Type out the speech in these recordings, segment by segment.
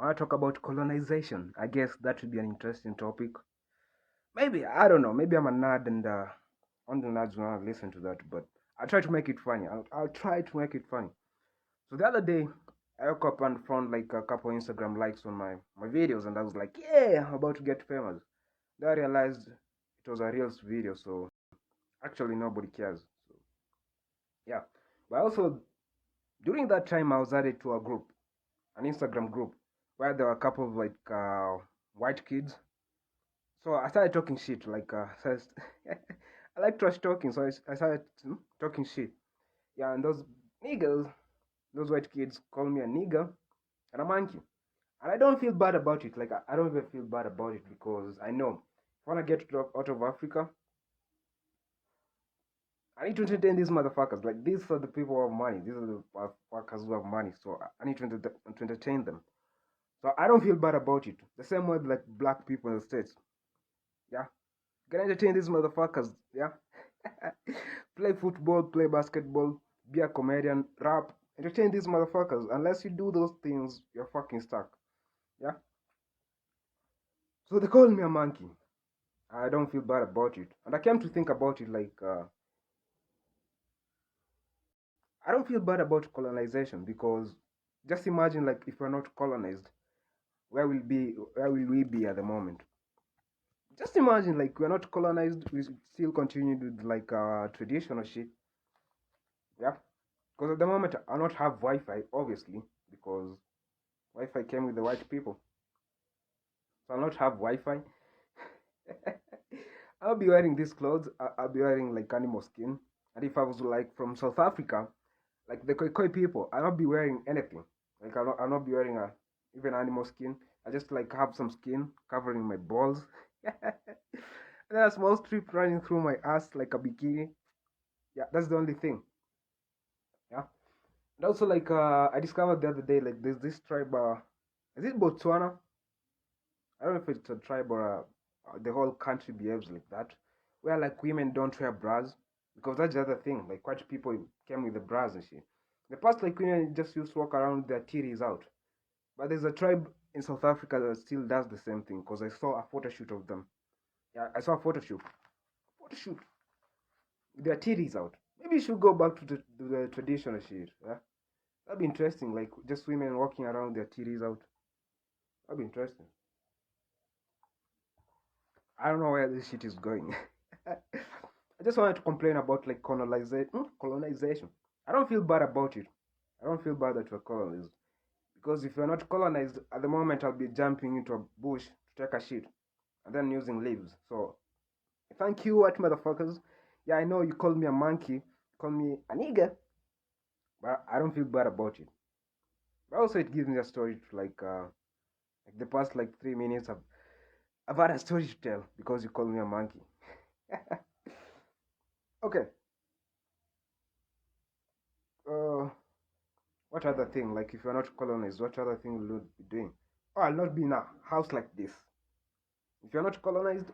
I want to talk about colonization. I guess that would be an interesting topic. Maybe, I don't know, maybe I'm a nerd and only nerds want to listen to that, but I'll try to make it funny. I'll try to make it funny. So the other day, I woke up and found like a couple Instagram likes on my videos, and I was like, yeah, I'm about to get famous. Then I realized it was a Reels video, so actually nobody cares. So, yeah. But also, during that time, I was added to a group, an Instagram group, where there were a couple of like white kids. So I started talking shit, like, I like trash talking, so I started talking shit. Yeah, and those niggas, those white kids call me a nigger and a monkey. And I don't feel bad about it. Like, I don't even feel bad about it because I know if I want to get out of Africa, I need to entertain these motherfuckers. Like, these are the people who have money. These are the motherfuckers who have money. So I need to entertain them. So I don't feel bad about it. The same way like black people in the States. Yeah. You can entertain these motherfuckers. Yeah. Play football, play basketball, be a comedian, rap, entertain these motherfuckers. Unless you do those things, you're fucking stuck. Yeah. So they call me a monkey. I don't feel bad about it. And I came to think about it like, I don't feel bad about colonization because just imagine like if we're not colonized, where will we be at the moment? Just imagine like we're not colonized, we still continue with like traditional shit. Yeah. Because at the moment I don't have Wi-Fi, obviously, because Wi-Fi came with the white people. So I'll not have Wi-Fi. I'll be wearing these clothes. I'll be wearing like animal skin. And if I was like from South Africa, like the Khoi people, I'll not be wearing anything. Like I'll not be wearing even animal skin. I just like have some skin covering my balls. And then a small strip running through my ass like a bikini. Yeah, that's the only thing. Yeah. And also like I discovered the other day like there's this tribe is it Botswana? I don't know if it's a tribe or the whole country behaves like that, where like women don't wear bras because that's the other thing. Like white people came with the bras and shit. The past like women just used to walk around with their titties out, but there's a tribe in South Africa that still does the same thing because I saw a photo shoot of them. Yeah, I saw a photo shoot with their titties out. Maybe you should go back to the traditional shit. Yeah, that'd be interesting. Like just women walking around with their titties out. That'd be interesting. I don't know where this shit is going. I just wanted to complain about like colonization. I don't feel bad about it. I don't feel bad that we're colonized. Because if you're not colonized, at the moment I'll be jumping into a bush to take a shit and then using leaves. So thank you, white motherfuckers. Yeah, I know you called me a monkey, call me a nigger, but I don't feel bad about it. But also it gives me a story to like the past like 3 minutes I've had a story to tell because you called me a monkey. Okay. Uh, what other thing? Like, if you're not colonized, what other thing will you be doing? Oh, I'll not be in a house like this. If you're not colonized,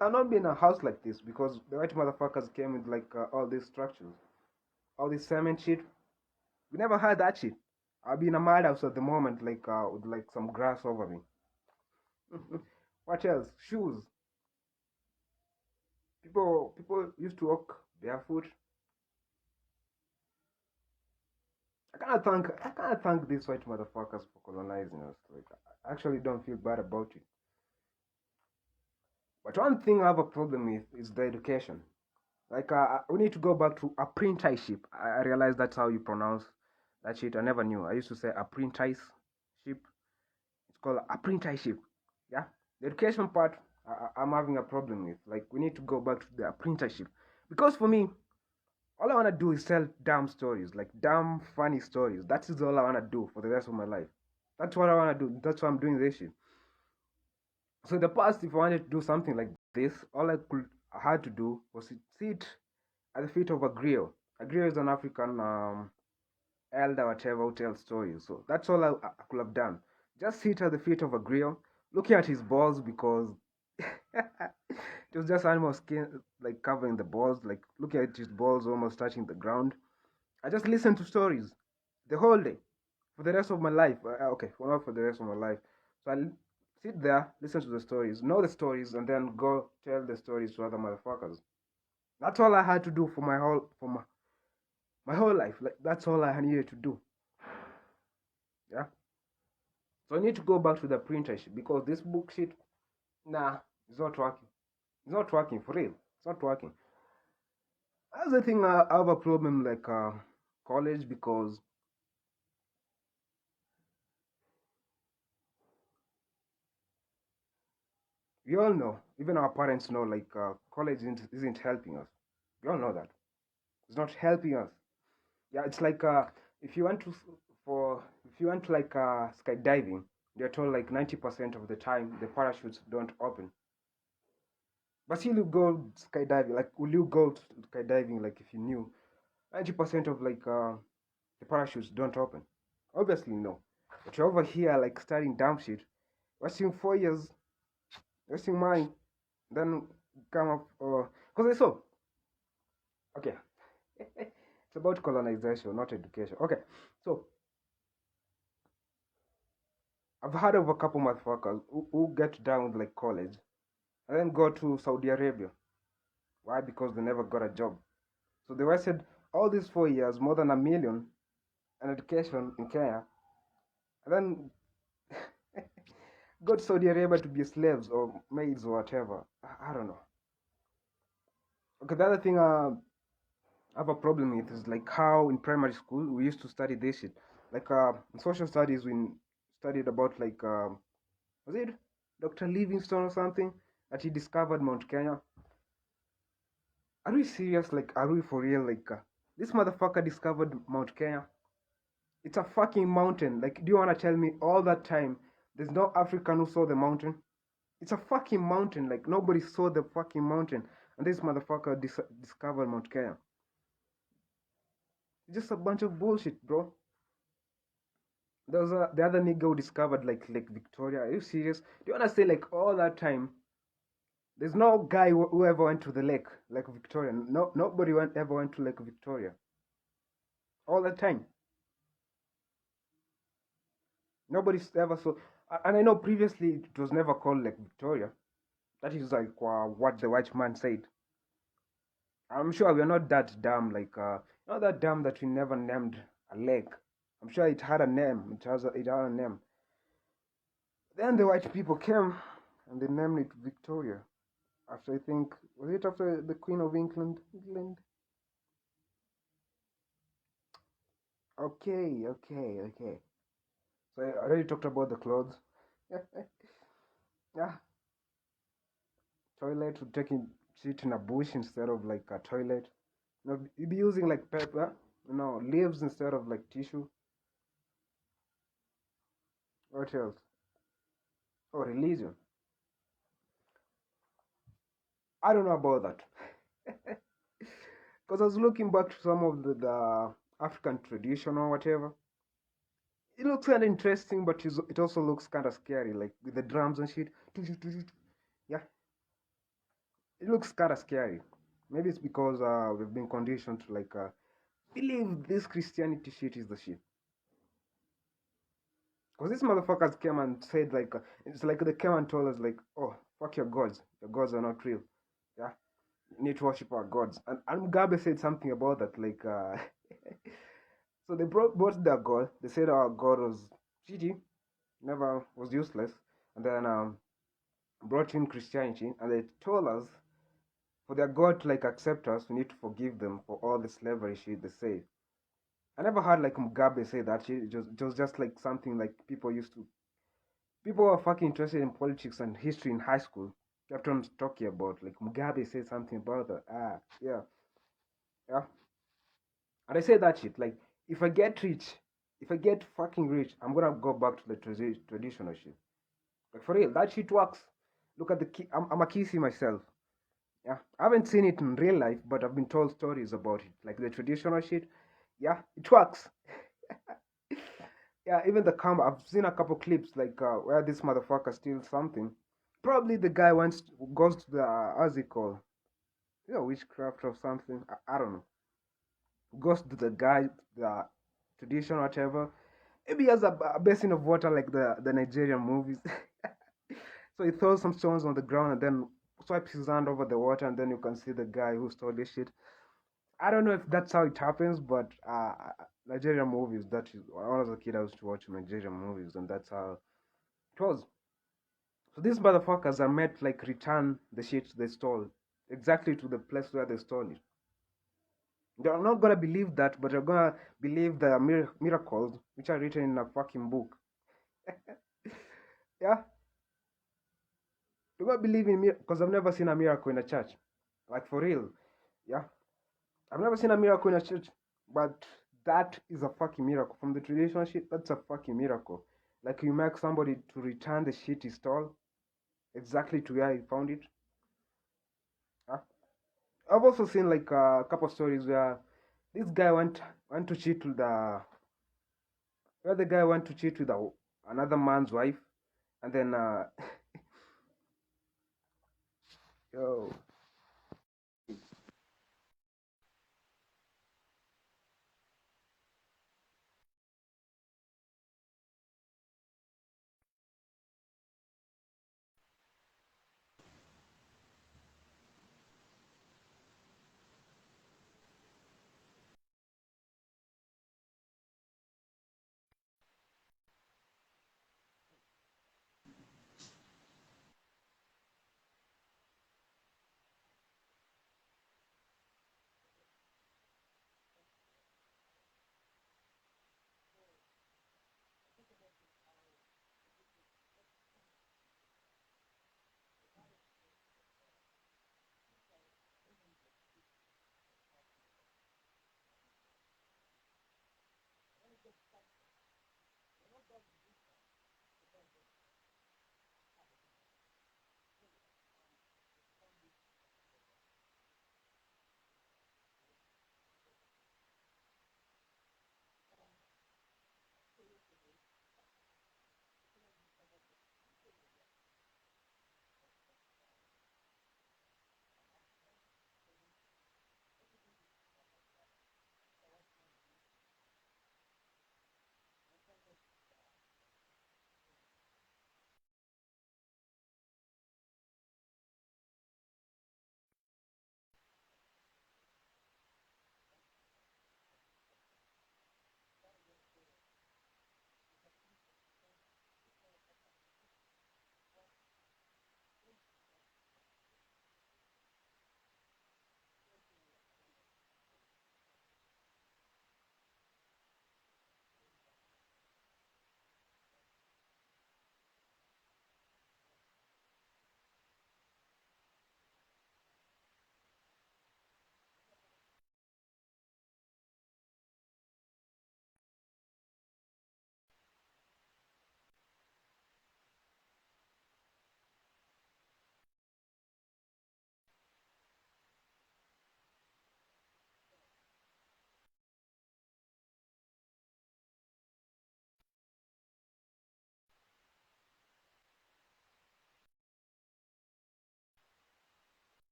I'll not be in a house like this because the white motherfuckers came with like all these structures, all this cement shit. We never had that shit. I'll be in a madhouse at the moment, like with like some grass over me. What else? Shoes. People used to walk barefoot. I can't thank these white motherfuckers for colonizing us. Like, I actually don't feel bad about it. But one thing I have a problem with is the education. Like, we need to go back to apprenticeship. I realized that's how you pronounce that shit. I never knew. I used to say apprenticeship. It's called apprenticeship. Yeah, the education part I'm having a problem with. Like, we need to go back to the apprenticeship because for me, all I want to do is tell damn stories, like damn funny stories. That is all I want to do for the rest of my life. That's what I want to do. That's why I'm doing this shit. So in the past, if I wanted to do something like this, all I had to do was sit at the feet of a griot. A griot is an African elder, whatever, who tells stories. So that's all I could have done. Just sit at the feet of a griot, looking at his balls because it was just animal skin, like covering the balls, like looking at his balls almost touching the ground. I just listened to stories the whole day. for the rest of my life. Okay, well, not for the rest of my life. So I'll sit there, listen to the stories, know the stories, and then go tell the stories to other motherfuckers. That's all I had to do for my whole life. Like that's all I needed to do. Yeah. So I need to go back to the printer shit because this book shit, nah, it's not working. It's not working for real. It's not working. That's the thing. I have a problem like college because we all know, even our parents know, like college isn't helping us. We all know that it's not helping us. Yeah, it's like if you want to for if you want to like skydiving, they're told like 90% of the time the parachutes don't open. But still, you go skydiving. Like, will you go skydiving? Like, if you knew 90% of like the parachutes don't open? Obviously, no. But you're over here like studying dumb shit, wasting 4 years, wasting money, then come up because I saw. Okay, it's about colonization, not education. Okay, so I've heard of a couple motherfuckers who get down with like college and then go to Saudi Arabia. Why? Because they never got a job. So they wasted all these 4 years, more than $1 million, in education in Kenya, and then go to Saudi Arabia to be slaves or maids or whatever. I don't know. Okay, the other thing I have a problem with is like how in primary school we used to study this shit. Like in social studies, we studied about like was it Dr. Livingstone or something that he discovered Mount Kenya. Are we serious? Like, are we for real? Like, this motherfucker discovered Mount Kenya. It's a fucking mountain. Like, do you wanna tell me all that time there's no African who saw the mountain? It's a fucking mountain. Like, nobody saw the fucking mountain, and this motherfucker discovered Mount Kenya. It's just a bunch of bullshit, bro. There was the other nigga who discovered like Lake Victoria. Are you serious? Do you wanna say like all that time? There's no guy who ever went to the lake, Lake Victoria. No, nobody ever went to Lake Victoria. All the time. Nobody's ever saw. And I know previously it was never called Lake Victoria. That is like what the white man said. I'm sure we're not that dumb, like not that dumb that we never named a lake. I'm sure it had a name. It had a name. Then the white people came and they named it Victoria. After I think was it after the Queen of England? Okay. So I already talked about the clothes. Yeah, toilet to taking shit in a bush instead of like a toilet. You'd be using like paper, leaves instead of like tissue. What else? Oh, religion. I don't know about that. Because I was looking back to some of the African tradition or whatever. It looks kind of interesting, but it also looks kind of scary, like with the drums and shit. Yeah, it looks kind of scary. Maybe it's because we've been conditioned to like believe this Christianity shit is the shit. Because these motherfuckers came and said like it's like they came and told us like, oh, fuck your gods. Your gods are not real. Yeah, you need to worship our gods. And Mugabe said something about that like so they brought their god. They said our god was GG, never was useless, and then brought in Christianity, and they told us for their God to like accept us, we need to forgive them for all the slavery shit they say. I never heard like Mugabe say that shit. It was just like something like people who are fucking interested in politics and history in high school kept on talking about. Like Mugabe said something about that. Yeah. And I say that shit. Like if I get rich, if I get fucking rich, I'm gonna go back to the traditional shit. Like for real, that shit works. Look at I'm a kissy myself. Yeah, I haven't seen it in real life, but I've been told stories about it, like the traditional shit. Yeah, it works. Yeah, even the camera. I've seen a couple clips like where this motherfucker steals something. Probably the guy goes to the how's it called? Witchcraft or something. I don't know. Goes to the guy, the tradition, whatever. Maybe he has a basin of water like the Nigerian movies. So he throws some stones on the ground and then swipes his hand over the water, and then you can see the guy who stole this shit. I don't know if that's how it happens, but Nigerian movies, that is, when I was a kid, I used to watch Nigerian movies, and that's how it was. So these motherfuckers are meant to like return the shit they stole exactly to the place where they stole it. You're not gonna believe that, but you're gonna believe the miracles which are written in a fucking book. Yeah, you're gonna believe in miracles because I've never seen a miracle in a church, like for real. Yeah, I've never seen a miracle in a church, but that is a fucking miracle. From the traditional shit, that's a fucking miracle. Like you make somebody to return the shit he stole exactly to where he found it. Huh? I've also seen like a couple stories where this guy went to cheat with the guy went to cheat with another man's wife, and then yo,